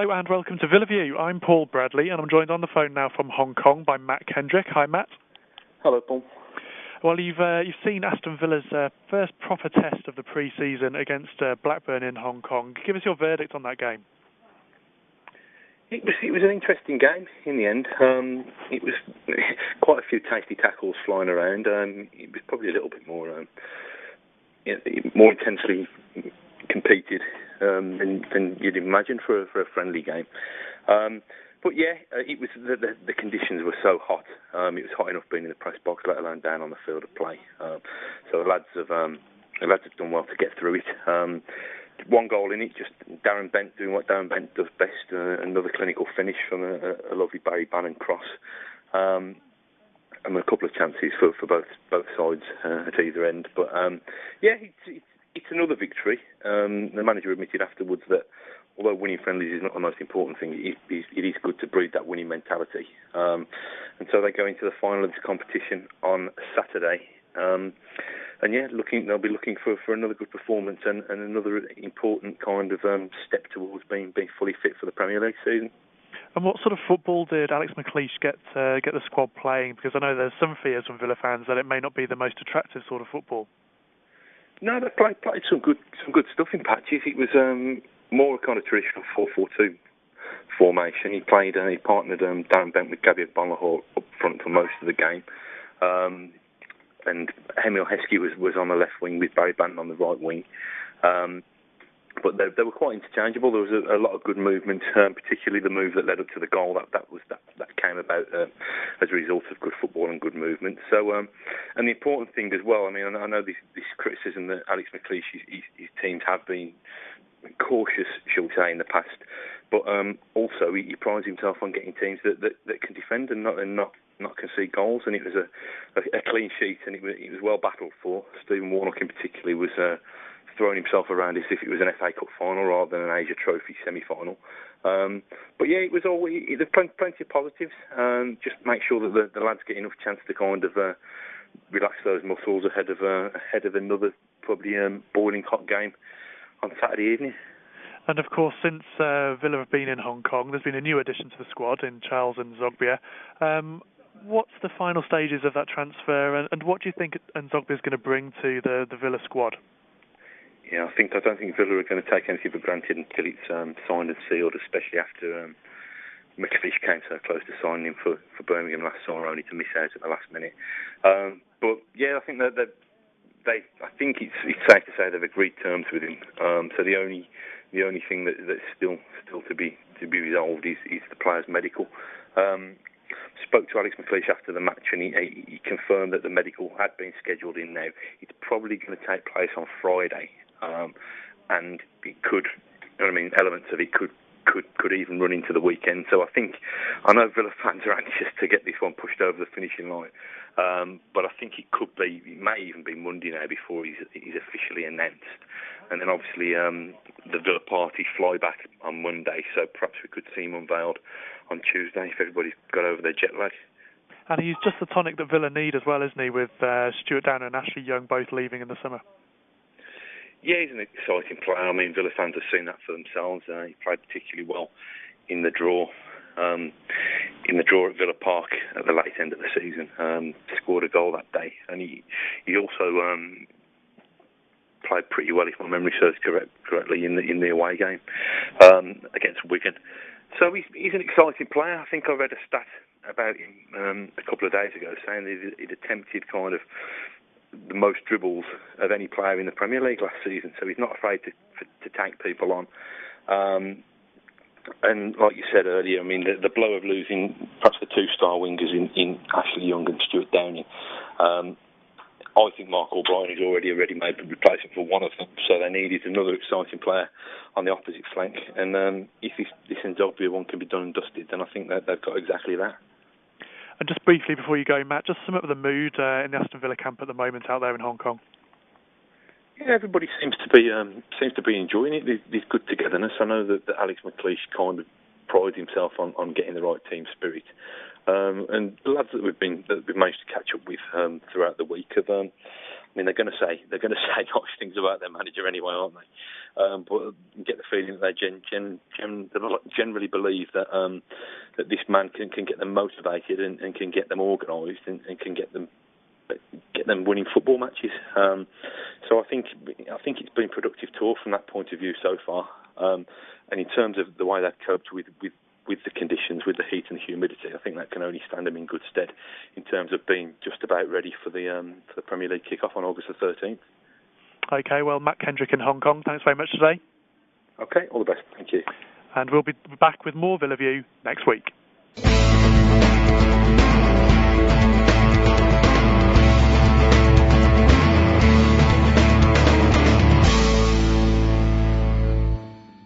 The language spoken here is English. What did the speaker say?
Hello and welcome to Villa View. I'm Paul Bradley and I'm joined on the phone now from Hong Kong by Matt Kendrick. Hi, Matt. Hello, Paul. Well, you've seen Aston Villa's first proper test of the pre-season against Blackburn in Hong Kong. Give us your verdict on that game. It was an interesting game in the end. It was quite a few tasty tackles flying around. It was probably a little bit more intensely competed than you'd imagine for a friendly game. But yeah, it was the conditions were so hot. It was hot enough being in the press box, let alone down on the field of play. So the lads have done well to get through it. One goal in it, just Darren Bent doing what Darren Bent does best. Another clinical finish from a lovely Barry Bannon cross. And a couple of chances for both sides at either end. But yeah, it's another victory. The manager admitted afterwards that although winning friendlies is not the most important thing, it is good to breed that winning mentality. And so they go into the final of this competition on Saturday. And yeah, they'll be looking for another good performance and another important kind of step towards being fully fit for the Premier League season. And what sort of football did Alex McLeish get the squad playing? Because I know there's some fears from Villa fans that it may not be the most attractive sort of football. No, they played some good stuff in patches. It was more a kind of traditional 4-4-2 formation. He partnered Darren Bent with Gabriel Bonlahor up front for most of the game. And Emil Heskey was on the left wing with Barry Banton on the right wing. But they were quite interchangeable. There was a lot of good movement, particularly the move that led up to the goal. That came about as a result of good football and good movement. So, and the important thing as well, I mean, I know this criticism that Alex McLeish, his teams have been cautious, shall we say, in the past. But also, he prides himself on getting teams that can defend and not concede goals. And it was a clean sheet, and it was well battled for. Stephen Warnock in particular was throwing himself around as if it was an FA Cup final rather than an Asia Trophy semi-final. But yeah, it was there's plenty of positives. Just make sure that the lads get enough chance to kind of relax those muscles ahead of another probably boiling hot game on Saturday evening. And of course, since Villa have been in Hong Kong, there's been a new addition to the squad in Charles N'Zogbia. What's the final stages of that transfer, and what do you think N'Zogbia is going to bring to the Villa squad? Yeah, I don't think Villa are going to take anything for granted until it's signed and sealed, especially after McLeish came so close to signing him for Birmingham last summer, only to miss out at the last minute. But yeah, I think I think it's safe to say they've agreed terms with him. So the only thing that's still to be resolved is the player's medical. Spoke to Alex McLeish after the match, and he confirmed that the medical had been scheduled in now. It's probably going to take place on Friday, and it could, you know what I mean, elements of it could even run into the weekend. So I know Villa fans are anxious to get this one pushed over the finishing line, but I think it may even be Monday now before he's officially announced. And then obviously the Villa party fly back on Monday, so perhaps we could see him unveiled on Tuesday if everybody's got over their jet lag. And he's just the tonic that Villa need as well, isn't he, with Stuart Downer and Ashley Young both leaving in the summer? Yeah, he's an exciting player. I mean, Villa fans have seen that for themselves. He played particularly well in the draw at Villa Park at the late end of the season. Scored a goal that day, and he also played pretty well, if my memory serves correctly, in the away game against Wigan. So he's an exciting player. I think I read a stat about him a couple of days ago saying that he'd attempted kind of the most dribbles of any player in the Premier League last season. So he's not afraid to take people on. And like you said earlier, I mean, the blow of losing perhaps the two-star wingers in Ashley Young and Stuart Downing, I think Mark O'Brien has already a ready-made replacement for one of them, so they needed another exciting player on the opposite flank. And if this N'Zogbia one can be done and dusted, then I think that they've got exactly that. And just briefly before you go, Matt, just sum up the mood in the Aston Villa camp at the moment out there in Hong Kong. Yeah, everybody seems to be enjoying it. There's good togetherness. I know that Alex McLeish kind of prides himself on getting the right team spirit. And the lads that we've managed to catch up with throughout the week have mean, they're going to say nice things about their manager anyway, aren't they? But you get the feeling that they generally believe that that this man can get them motivated and can get them organised and can get them winning football matches. So I think it's been a productive tour from that point of view so far. And in terms of the way they've coped with the conditions, with the heat and the humidity, I think that can only stand them in good stead in terms of being just about ready for the Premier League kick-off on August the 13th. Okay, well, Matt Kendrick in Hong Kong, thanks very much today. Okay, all the best. Thank you. And we'll be back with more Villa View next week.